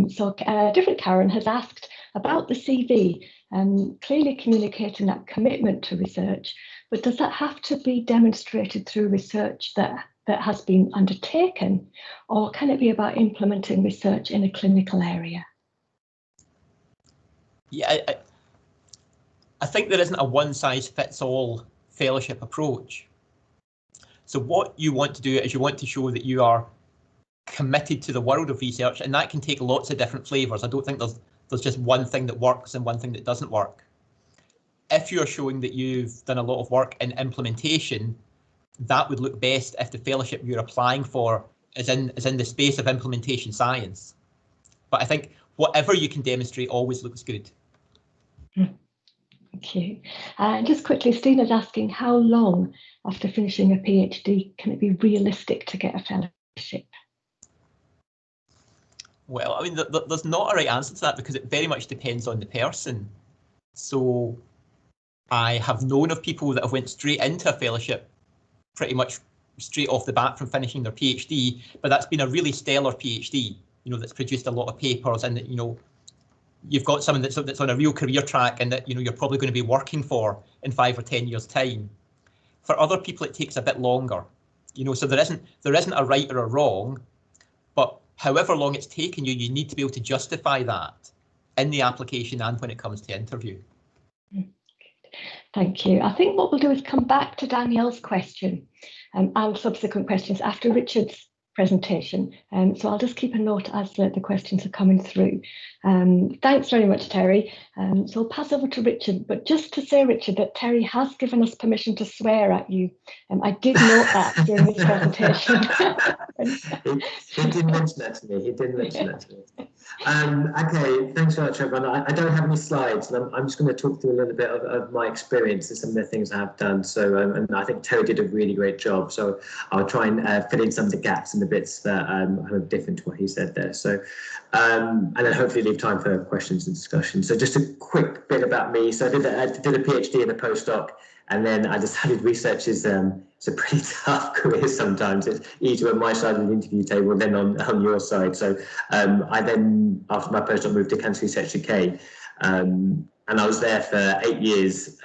So, a different Karen has asked about the CV, clearly communicating that commitment to research, but does that have to be demonstrated through research that has been undertaken, or can it be about implementing research in a clinical area? Yeah, I think there isn't a one-size-fits-all fellowship approach. So what you want to do is you want to show that you are committed to the world of research, and that can take lots of different flavours. I don't think there's just one thing that works and one thing that doesn't work. If you're showing that you've done a lot of work in implementation, that would look best if the fellowship you're applying for is in the space of implementation science. But I think whatever you can demonstrate always looks good. Thank you. Just quickly, Stina's asking, how long after finishing a PhD can it be realistic to get a fellowship? Well, I mean, there's not a right answer to that because it very much depends on the person. So I have known of people that have went straight into a fellowship pretty much straight off the bat from finishing their PhD, but that's been a really stellar PhD, you know, that's produced a lot of papers, and that, you know, you've got someone that's on a real career track and that, you know, you're probably going to be working for in 5 or 10 years time. For other people, it takes a bit longer, you know, so there isn't a right or a wrong, but however long it's taken you, you need to be able to justify that in the application and when it comes to interview. Thank you. I think what we'll do is come back to Danielle's question and subsequent questions after Richard's presentation. So I'll just keep a note as the questions are coming through. Thanks very much, Terry. So I'll pass over to Richard, but just to say, Richard, that Terry has given us permission to swear at you. I did note that during this presentation. He didn't mention that to me. He didn't mention that to me. Okay, thanks very much, everyone. I don't have any slides, and I'm just going to talk through a little bit of my experience and some of the things I have done. So, and I think Terry did a really great job. So I'll try and fill in some of the gaps and the bits that are different to what he said there. So, and then hopefully leave time for questions and discussion. So just a quick bit about me. So I did a PhD and a postdoc, and then I decided research is it's a pretty tough career sometimes. It's easier on my side of the interview table than on your side. So I then, after my postdoc, moved to Cancer Research UK, and I was there for 8 years,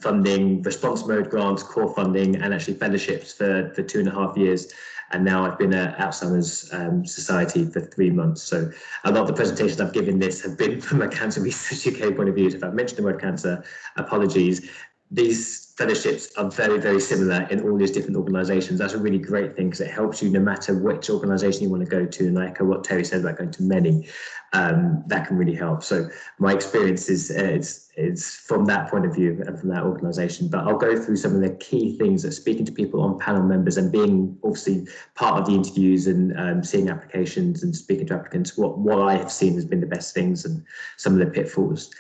funding response mode grants, core funding, and actually fellowships for 2.5 years. and now I've been at Alzheimer's Society for 3 months. So a lot of the presentations I've given this have been from a Cancer Research UK point of view. So if I've mentioned the word cancer, apologies. These fellowships are very, very similar in all these different organisations. That's a really great thing because it helps you no matter which organisation you want to go to. And I echo what Terry said about going to many, that can really help. So my experience is from that point of view and from that organisation. But I'll go through some of the key things that speaking to people on panel members and being obviously part of the interviews and seeing applications and speaking to applicants, what I have seen has been the best things and some of the pitfalls.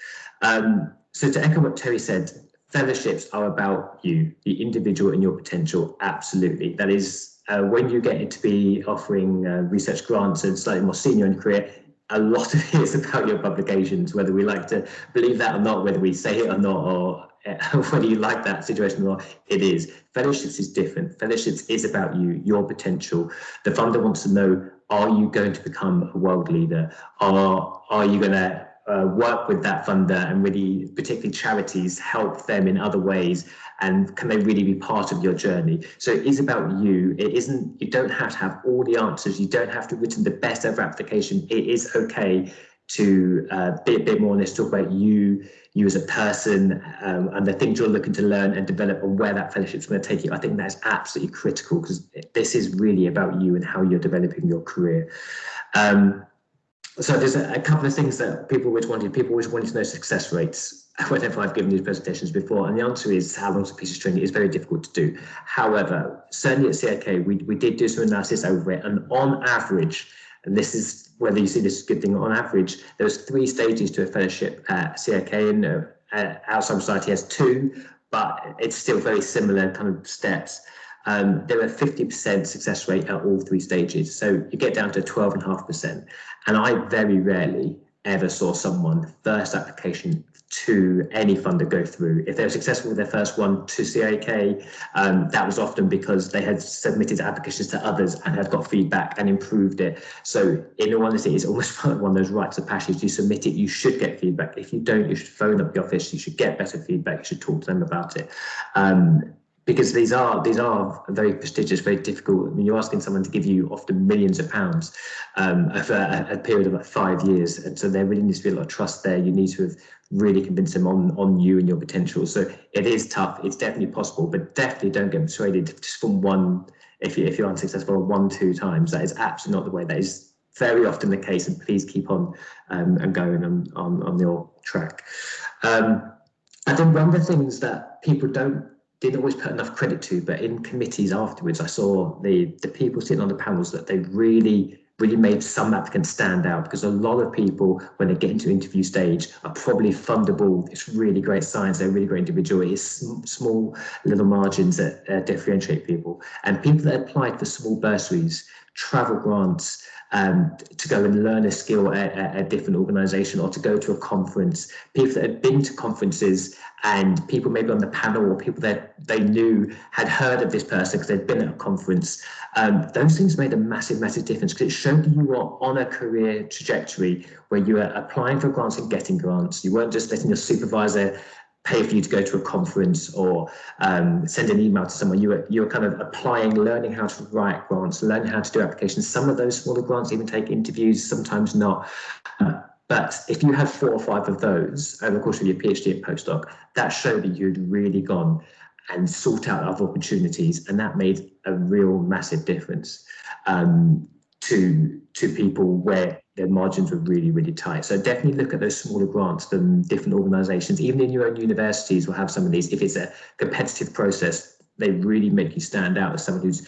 So to echo what Terry said, fellowships are about you, the individual and your potential, absolutely. That is, when you get to be offering research grants and slightly more senior in career, a lot of it is about your publications, whether we like to believe that or not, whether we say it or not, or whether you like that situation or not, it is. Fellowships is different. Fellowships is about you, your potential. The funder wants to know, are you going to become a world leader? Are you going to work with that funder and really, particularly charities, help them in other ways, and can they really be part of your journey? So it is about you. It isn't, you don't have to have all the answers. You don't have to have written the best ever application. It is okay to be a bit more honest, talk about you as a person, and the things you're looking to learn and develop and where that fellowship is going to take you. I think that's absolutely critical because this is really about you and how you're developing your career. So there's a couple of things that people always wanted. People always wanted to know success rates whenever I've given these presentations before. And the answer is how long's a piece of string? It's very difficult to do. However, certainly at CIK, we did do some analysis over it. And on average, and this is whether you see this as a good thing, on average, there's 3 stages to a fellowship at CIK, and Alzheimer's Society has 2, but it's still very similar kind of steps. There are 50% success rate at all 3 stages. So you get down to 12.5%. And I very rarely ever saw someone first application to any funder go through. If they were successful with their first one to CIK, that was often because they had submitted applications to others and had got feedback and improved it. So in all honesty, it's almost one of those rites of passage. You submit it, you should get feedback. If you don't, you should phone up the office, you should get better feedback, you should talk to them about it. Because these are very prestigious, very difficult. I mean, you're asking someone to give you often millions of pounds over a period of like 5 years, and so there really needs to be a lot of trust there. You need to have really convinced them on you and your potential. So it is tough. It's definitely possible, but definitely don't get persuaded just from one. If you're unsuccessful 1-2 times, that is absolutely not the way. That is very often the case, and please keep on and going on your track. I think one of the things that people didn't always put enough credit to, but in committees afterwards, I saw the people sitting on the panels that they really made some applicants stand out, because a lot of people, when they get into interview stage, are probably fundable. It's really great science, they're a really great individual. It's small little margins that differentiate people. And people that applied for small bursaries, travel grants, to go and learn a skill at a different organisation, or to go to a conference, people that had been to conferences and people maybe on the panel or people that they knew had heard of this person because they'd been at a conference. Those things made a massive difference, because it showed you were on a career trajectory where you were applying for grants and getting grants. You weren't just letting your supervisor pay for you to go to a conference or send an email to someone. You were kind of applying, learning how to write grants, learning how to do applications. Some of those smaller grants even take interviews, sometimes not. But if you had 4 or 5 of those over the course of your PhD and postdoc, that showed that you'd really gone and sought out other opportunities, and that made a real massive difference to people where their margins were really tight. So definitely look at those smaller grants from different organisations. Even in your own universities will have some of these. If it's a competitive process, they really make you stand out as someone who's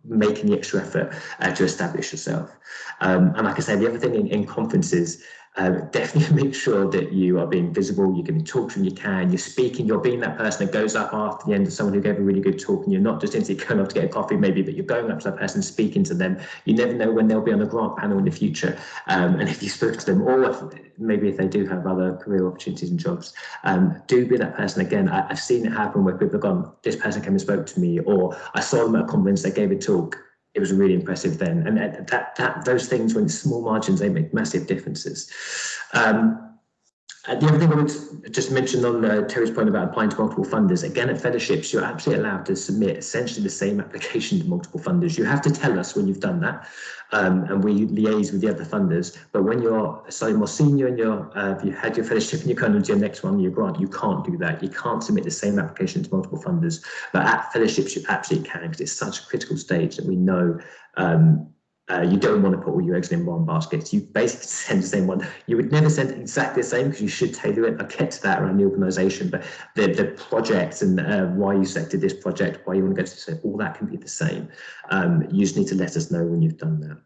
making the extra effort to establish yourself. And like I say, the other thing in conferences, definitely make sure that you are being visible, you're giving talks when you can, you're speaking, you're being that person that goes up after the end of someone who gave a really good talk, and you're not just instantly going up to get a coffee maybe, but you're going up to that person, speaking to them. You never know when they'll be on the grant panel in the future, and if you spoke to them, or maybe if they do have other career opportunities and jobs, do be that person. Again, I've seen it happen where people have gone, this person came and spoke to me, or I saw them at a conference, they gave a talk, it was really impressive then. And those things, when it's small margins, they make massive differences. The other thing I would just mention on Terry's point about applying to multiple funders, again, at fellowships, you're absolutely allowed to submit essentially the same application to multiple funders. You have to tell us when you've done that, and we liaise with the other funders. But when you're slightly more senior and you had your fellowship and you're going into your next one, your grant, you can't do that. You can't submit the same application to multiple funders. But at fellowships, you absolutely can, because it's such a critical stage that we know you don't want to put all your eggs in one basket. You basically send the same one. You would never send exactly the same, because you should tailor it. I'll get to that around the organisation, but the projects and why you selected this project, why you want to go to this, all that can be the same. You just need to let us know when you've done that.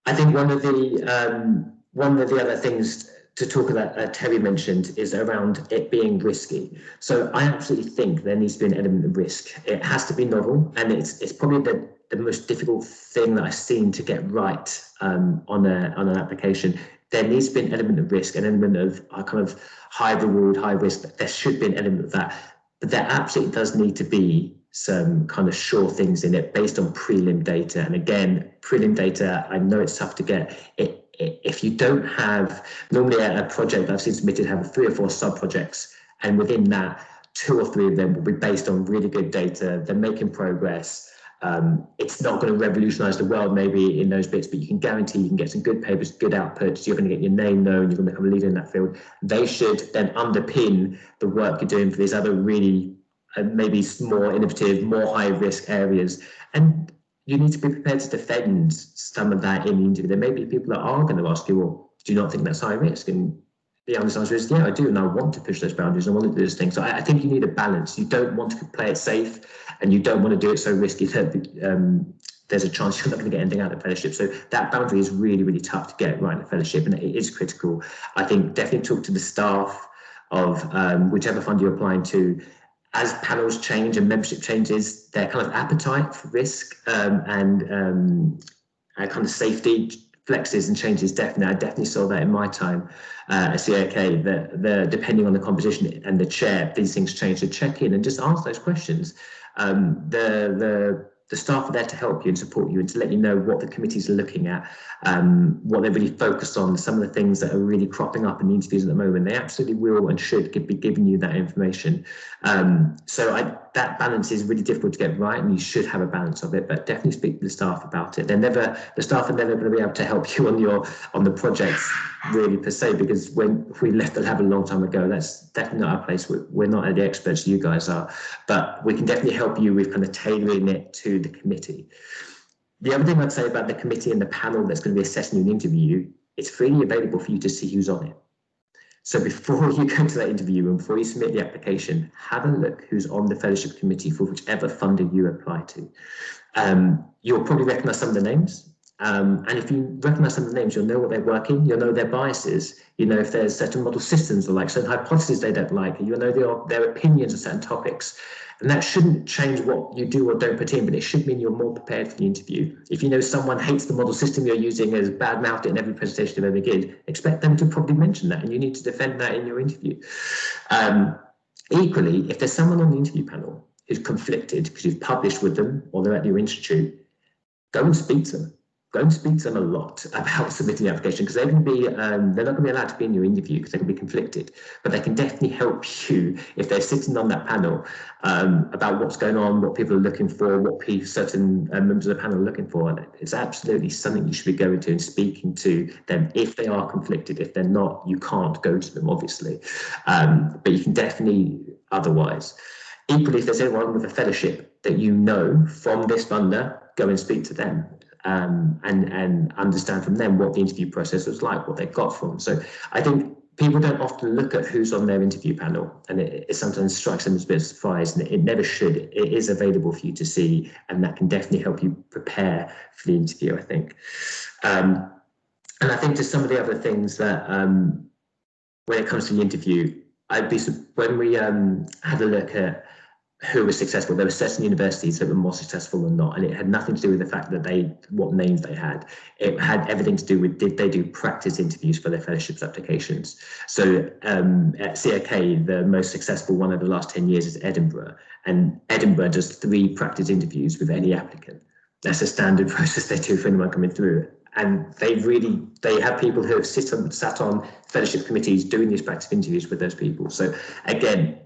I think one of the other things to talk about, Terry mentioned, is around it being risky. So I absolutely think there needs to be an element of risk. It has to be novel, and it's probably the most difficult thing that I've seen to get right on an application. There needs to be an element of risk, an element of kind of high reward, high risk. There should be an element of that, but there absolutely does need to be some kind of sure things in it based on prelim data. And again, prelim data, I know it's tough to get. If you don't have, normally a project I've seen submitted have 3 or 4 sub-projects, and within that, 2 or 3 of them will be based on really good data. They're making progress. It's not going to revolutionize the world maybe in those bits, but you can guarantee you can get some good papers, good outputs. You're going to get your name known. You're going to become a leader in that field. They should then underpin the work you're doing for these other really maybe more innovative, more high risk areas. And you need to be prepared to defend some of that in the interview. There may be people that are going to ask you, well, do you not think that's high risk? And the honest answer is, yeah, I do, and I want to push those boundaries. I want to do those things. So I think you need a balance. You don't want to play it safe, and you don't want to do it so risky that there's a chance you're not going to get anything out of the fellowship. So that boundary is really, really tough to get right in the fellowship, and it is critical. I think definitely talk to the staff of whichever fund you're applying to. As panels change and membership changes, their kind of appetite for risk and kind of safety flexes and changes. Definitely, I definitely saw that in my time at CAK. That depending on the composition and the chair, these things change. So check in and just ask those questions. The staff are there to help you and support you and to let you know what the committees are looking at, what they're really focused on, some of the things that are really cropping up in the interviews at the moment. They absolutely will and should be giving you that information. That balance is really difficult to get right, and you should have a balance of it, but definitely speak to the staff about it. The staff are never going to be able to help you on the projects really per se, because when we left the lab a long time ago, that's definitely not our place. We're not the experts, you guys are, but we can definitely help you with kind of tailoring it to the committee. The other thing I'd say about the committee and the panel that's going to be assessing you in the interview, it's freely available for you to see who's on it. So before you go to that interview and before you submit the application, have a look who's on the fellowship committee for whichever funding you apply to. You'll probably recognise some of the names. And if you recognise some of the names, you'll know what they're working, you'll know their biases, you know if there's certain model systems or like certain hypotheses they don't like, you'll know their opinions on certain topics. And that shouldn't change what you do or don't put in, but it should mean you're more prepared for the interview. If you know someone hates the model system you're using, has bad-mouthed it in every presentation they've ever given, expect them to probably mention that, and you need to defend that in your interview. Equally, if there's someone on the interview panel who's conflicted because you've published with them or they're at your institute, go and speak to them. Go and speak to them a lot about submitting the application, because they're not going to be allowed to be in your interview because they can be conflicted, but they can definitely help you if they're sitting on that panel about what's going on, what people are looking for, what certain members of the panel are looking for. And it's absolutely something you should be going to and speaking to them if they are conflicted. If they're not, you can't go to them, obviously, but you can definitely otherwise. Equally, if there's anyone with a fellowship that you know from this funder, go and speak to them. And understand from them what the interview process was like, what they got from. So I think people don't often look at who's on their interview panel, and it sometimes strikes them as a bit of a surprise, and it never should. It is available for you to see, and that can definitely help you prepare for the interview, I think. And I think just some of the other things that when it comes to the interview, when we had a look at who was successful, there were certain universities that were more successful than not, and it had nothing to do with the fact that what names they had. It had everything to do with, did they do practice interviews for their fellowships applications. So at CAK, the most successful one over the last 10 years is Edinburgh, and Edinburgh does 3 practice interviews with any applicant. That's a standard process they do for anyone coming through. And they have people who have sat on fellowship committees doing these practice interviews with those people. So again,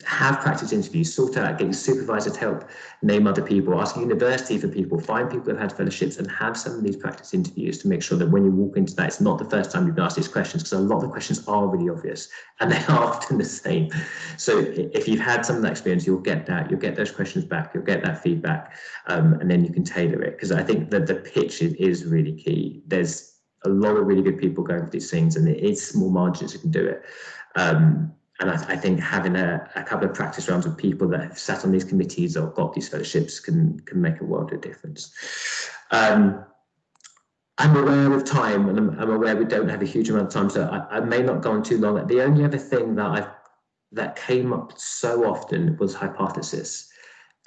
have practice interviews, sort out, get your supervisor to help name other people, ask university for people, find people who've had fellowships, and have some of these practice interviews to make sure that when you walk into that, it's not the first time you've been asked these questions, because a lot of the questions are really obvious and they are often the same. So if you've had some of that experience, you'll get those questions back, you'll get that feedback, and then you can tailor it. Because I think that the pitch is really key. There's a lot of really good people going for these things, and it is small margins who can do it. And I think having a couple of practice rounds with people that have sat on these committees or got these fellowships can make a world of difference. I'm aware of time, and I'm aware we don't have a huge amount of time, so I may not go on too long. The only other thing that came up so often was hypothesis.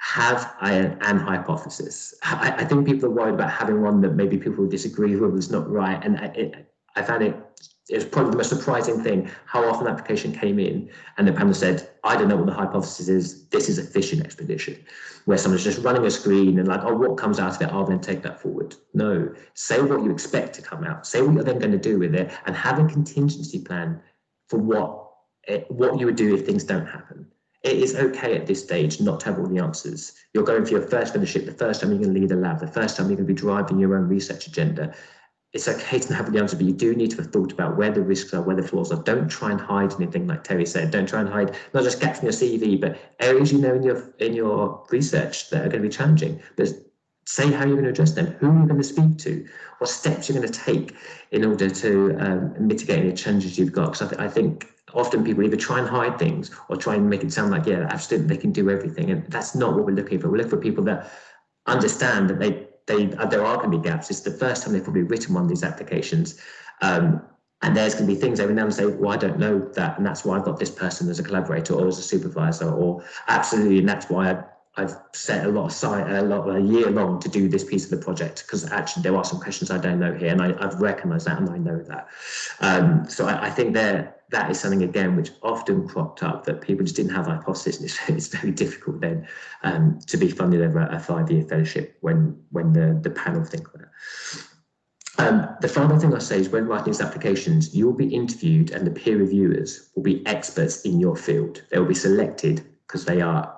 Have an hypothesis. I think people are worried about having one that maybe people disagree with is not right, and I found it was probably the most surprising thing how often the application came in and the panel said, I don't know what the hypothesis is, this is a fishing expedition, where someone's just running a screen and like, oh, what comes out of it, I'll then take that forward. No, say what you expect to come out, say what you're then going to do with it, and have a contingency plan for what you would do if things don't happen. It is okay at this stage not to have all the answers. You're going for your first fellowship, the first time you're going to lead a lab, the first time you're going to be driving your own research agenda. It's okay to not have the answer, but you do need to have thought about where the risks are, where the flaws are. Don't try and hide anything, like Terry said. Don't try and hide not just gaps in your CV, but areas you know in your research that are going to be challenging. But say how you're going to address them, who you're going to speak to, what steps you're going to take in order to mitigate any challenges you've got. Because I think often people either try and hide things or try and make it sound like, yeah, absolutely, they can do everything. And that's not what we're looking for. We're looking for people that understand that there are going to be gaps. It's the first time they've probably written one of these applications. And there's going to be things every now and then say, well, I don't know that, and that's why I've got this person as a collaborator or as a supervisor, or absolutely, and that's why I've set a year long to do this piece of the project, because actually there are some questions I don't know here, and I've recognised that and I know that. So I think that is something, again, which often cropped up, that people just didn't have a hypothesis, and it's very difficult then to be funded over a 5-year fellowship when the panel think of that. The final thing I say is, when writing these applications, you will be interviewed and the peer reviewers will be experts in your field. They will be selected because they're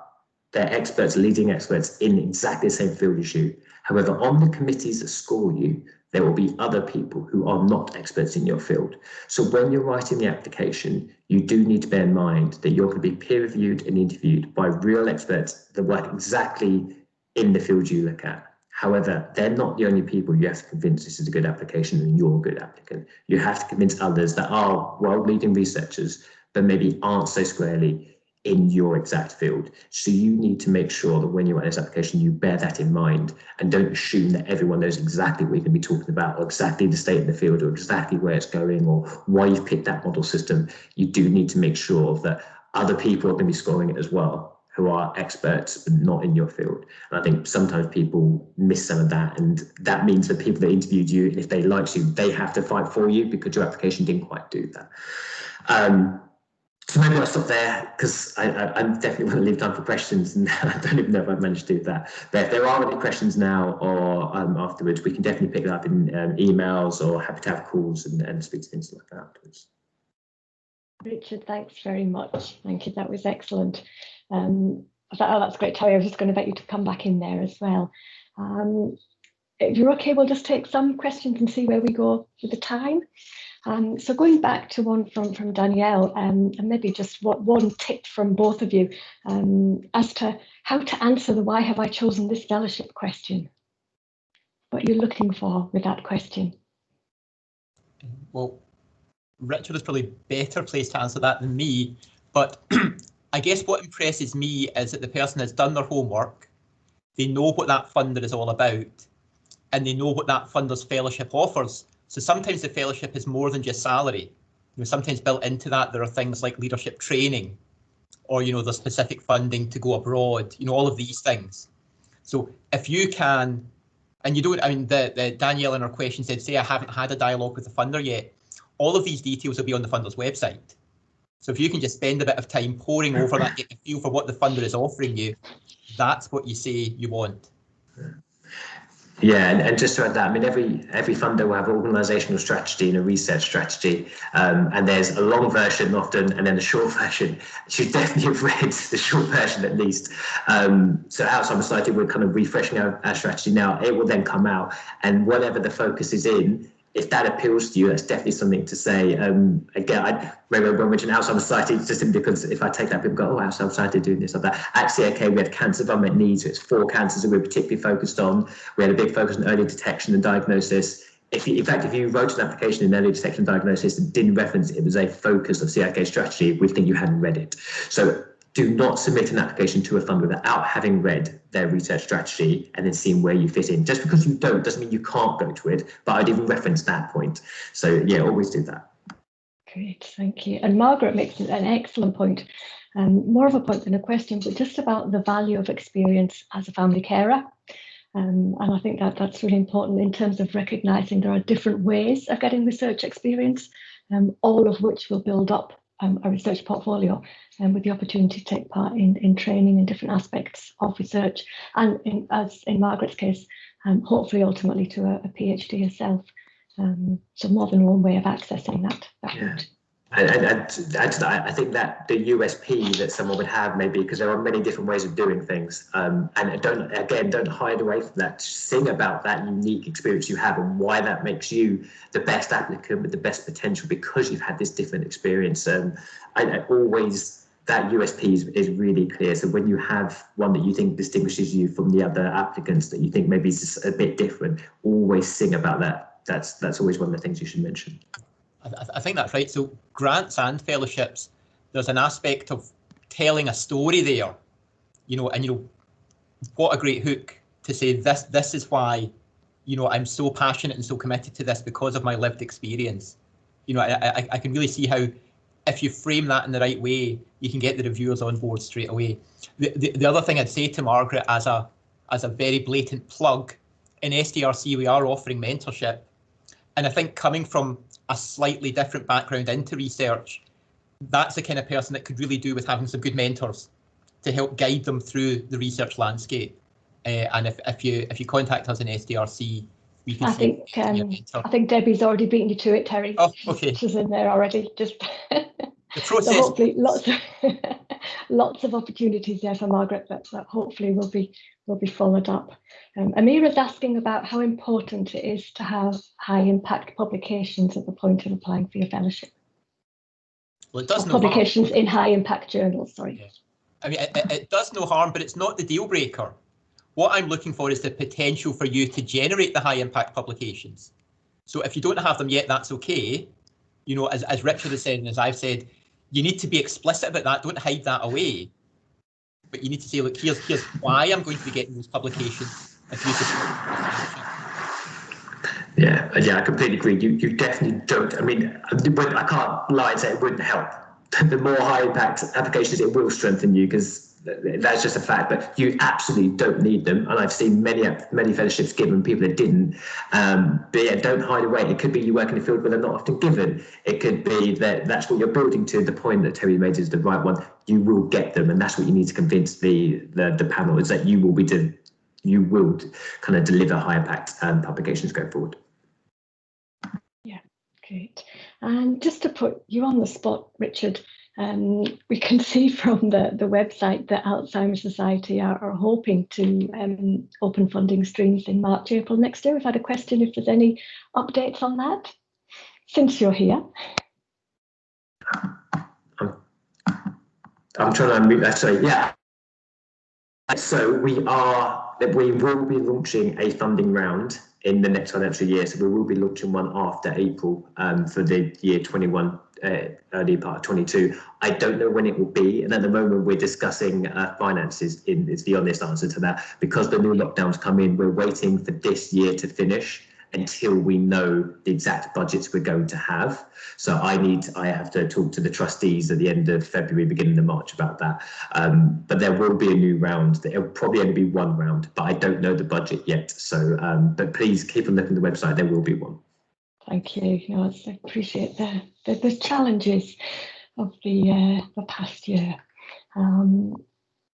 experts, leading experts in exactly the same field as you. However, on the committees that score you, there will be other people who are not experts in your field. So when you're writing the application, you do need to bear in mind that you're going to be peer reviewed and interviewed by real experts that work exactly in the field you look at. However, they're not the only people you have to convince this is a good application and you're a good applicant. You have to convince others that are world-leading researchers, but maybe aren't so squarely in your exact field. So you need to make sure that when you write this application, you bear that in mind and don't assume that everyone knows exactly what you're going to be talking about, or exactly the state of the field, or exactly where it's going, or why you've picked that model system. You do need to make sure that other people are going to be scoring it as well, who are experts but not in your field. And I think sometimes people miss some of that, and that means that people that interviewed you, if they liked you, they have to fight for you because your application didn't quite do that. So maybe I'll stop there, because I definitely want to leave time for questions, and I don't even know if I've managed to do that. But if there are any questions now or afterwards, we can definitely pick it up in emails, or happy to have calls and speak to things like that afterwards. Richard, thanks very much. Thank you, that was excellent. I thought, oh, that's great, Terry. I was just going to invite you to come back in there as well. If you're okay, we'll just take some questions and see where we go with the time. So going back to one from Danielle, and maybe just one tip from both of you as to how to answer the why have I chosen this fellowship question. What you're looking for with that question. Well, Richard is probably better placed to answer that than me, but I guess what impresses me is that the person has done their homework, they know what that funder is all about, and they know what that funder's fellowship offers. So sometimes the fellowship is more than just salary. Sometimes built into that, there are things like leadership training, or the specific funding to go abroad, all of these things. So if you can, and you don't, the Danielle in her question said, say I haven't had a dialogue with the funder yet, all of these details will be on the funder's website. So if you can just spend a bit of time poring over that, get a feel for what the funder is offering you, that's what you say you want. Yeah, and just to add that, I mean, every funder will have an organisational strategy and a research strategy, and there's a long version often, and then a short version. Should definitely have read the short version at least. So Alzheimer Society, we're kind of refreshing our strategy now. It will then come out, and whatever the focus is in, if that appeals to you, that's definitely something to say. Again, I remember when we mentioned Alzheimer's Society, just simply because if I take that, people go, oh, Alzheimer's Society doing this or that. Actually, okay, we had cancer of unmet needs. It's 4 cancers that we're particularly focused on. We had a big focus on early detection and diagnosis. In fact, if you wrote an application in early detection and diagnosis and didn't reference it was a focus of CIK strategy, we'd think you hadn't read it. So do not submit an application to a fund without having read their research strategy and then seeing where you fit in. Just because you don't doesn't mean you can't go to it, but I'd even reference that point. So yeah, always do that. Great, thank you. And Margaret makes an excellent point, more of a point than a question, but just about the value of experience as a family carer. And I think that's really important in terms of recognising there are different ways of getting research experience, all of which will build up a research portfolio, and with the opportunity to take part in training in different aspects of research, and as in Margaret's case, hopefully ultimately to a PhD herself. So more than one way of accessing that. Yeah. And I think that the USP that someone would have, maybe because there are many different ways of doing things, and don't hide away from that. Sing about that unique experience you have and why that makes you the best applicant with the best potential because you've had this different experience. I always, that USP is really clear. So when you have one that you think distinguishes you from the other applicants that you think maybe is just a bit different, always sing about that. That's always one of the things you should mention. I think that's right. So grants and fellowships, there's an aspect of telling a story there, and what a great hook to say this is why, I'm so passionate and so committed to this because of my lived experience. I can really see how if you frame that in the right way, you can get the reviewers on board straight away. The other thing I'd say to Margaret as a very blatant plug, in SDRC we are offering mentorship, and I think coming from a slightly different background into research, that's the kind of person that could really do with having some good mentors to help guide them through the research landscape. And if you contact us in SDRC, we can I think Debbie's already beaten you to it, Terry. Oh, okay. She's in there already. Just the process. So hopefully lots of opportunities there for Margaret that hopefully will be followed up. Amira's asking about how important it is to have high impact publications at the point of applying for your fellowship. Well, it does no publications harm. In high impact journals, sorry. Yeah. I mean, it does no harm, but it's not the deal breaker. What I'm looking for is the potential for you to generate the high impact publications. So if you don't have them yet, that's okay. As Richard has said, and as I've said, you need to be explicit about that. Don't hide that away. But you need to say, look, here's why I'm going to be getting those publications. Yeah, I completely agree. You definitely don't. I mean, I can't lie and say it wouldn't help. The more high impact applications, it will strengthen you because that's just a fact. But you absolutely don't need them. And I've seen many fellowships given people that didn't. But yeah, don't hide away. It could be you work in a field where they're not often given. It could be that that's what you're building to. The point that Terry made is the right one. You will get them, and that's what you need to convince the panel is that you will kind of deliver high impact publications going forward. Yeah, great. And just to put you on the spot, Richard, we can see from the website that Alzheimer Society are hoping to open funding streams in March, April next year. We've had a question if there's any updates on that since you're here. I'm trying to unmute that. Sorry, yeah. So we will be launching a funding round in the next financial year. So we will be launching one after April for the year 21, early part of 22. I don't know when it will be. And at the moment we're discussing finances is the honest answer to that. Because the new lockdowns come in, we're waiting for this year to finish until we know the exact budgets we're going to have. So I have to talk to the trustees at the end of February, beginning of March about that. But there will be a new round. There will probably only be one round, but I don't know the budget yet. So, but please keep on looking at the website. There will be one. Thank you. I appreciate the challenges of the past year.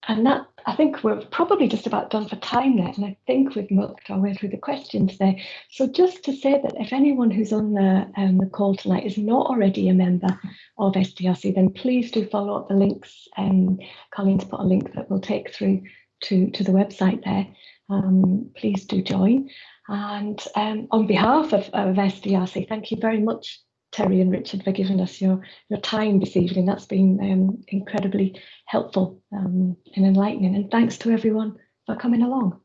And that, I think we're probably just about done for time now, and I think we've worked our way through the questions there. So just to say that if anyone who's on the call tonight is not already a member of SDRC, then please do follow up the links. Colleen's put a link that will take through to the website there. Please do join. And on behalf of SDRC, thank you very much, Terry and Richard, for giving us your time this evening. That's been incredibly helpful and enlightening. And thanks to everyone for coming along.